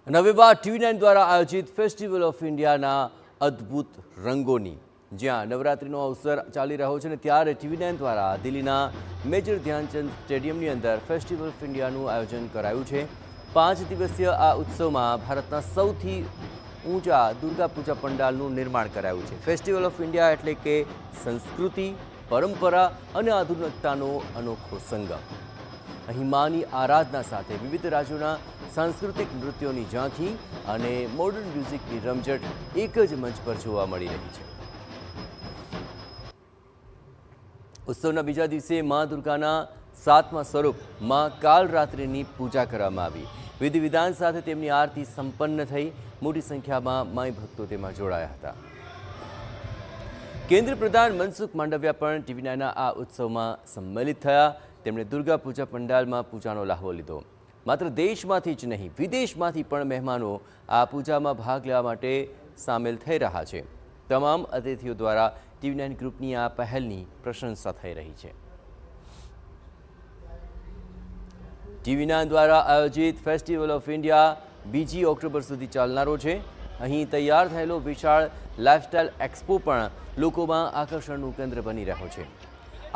નવેબા TV9 દ્વારા આયોજિત festival of ઇન્ડિયાના અદ્ભુત રંગોની જ્યાં નવરાત્રિનો અવસર ચાલી રહ્યો છે ને ત્યારે TV9 દ્વારા દિલ્હીના મેજર ધ્યાનચંદ સ્ટેડિયમની અંદર ફેસ્ટિવલ ઓફ ઇન્ડિયાનું આયોજન કરાયું છે। 5 દિવસીય આ ઉત્સવમાં ભારતના સૌથી ઊંચા દુર્ગા પૂજા પંડાલનું નિર્માણ કરાયું છે। ફેસ્ટિવલ ઓફ ઇન્ડિયા એટલે કે સંસ્કૃતિ, પરંપરા અને આધુનિકતાનો અનોખો સંગમ। અહીં માની આરાધના સાથે વિવિધ રાજ્યોના સાંસ્કૃતિક નૃત્યોની ઝાંખી અને મોડર્ન મ્યુઝિકની રમઝટ એક જ મંચ પર જોવા મળી રહી છે। ઉત્સવના બીજા દિવસે મા દુર્ગાના 7મા સ્વરૂપ મા કાલરાત્રિની પૂજા કરવામાં આવી। વિધિ વિધાન સાથે તેમની આરતી સંપન્ન થઈ। મોટી સંખ્યામાં માઈ ભક્તો તેમાં જોડાયા હતા। કેન્દ્રીય પ્રધાન મનસુખ માંડવિયા પણ TV9ના આ ઉત્સવમાં સંમેલિત થયા। તેમણે દુર્ગા પૂજા પંડાલમાં પૂજાનો લાહવો લીધો। માત્ર દેશમાંથી જ નહીં, વિદેશમાંથી પણ મહેમાનો આ પૂજામાં ભાગ લેવા માટે સામેલ થઈ રહ્યા છે। તમામ અતિથિઓ દ્વારા TV9 ગ્રુપની આ પહેલની પ્રશંસા થઈ રહી છે। TV9 દ્વારા આયોજિત ફેસ્ટિવલ ઓફ ઇન્ડિયા 2 ઓક્ટોબર સુધી ચાલનારો છે। અહીં તૈયાર થયેલો વિશાળ લાઇફસ્ટાઇલ એક્સપો પણ લોકોમાં આકર્ષણનું કેન્દ્ર બની રહ્યો છે।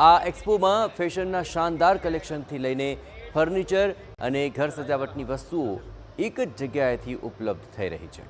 આ એક્સપોમાં ફેશનના શાનદાર કલેક્શનથી લઈને ફર્નિચર અને ઘર સજાવટની વસ્તુઓ એક જ જગ્યાએથી ઉપલબ્ધ થઈ રહી છે।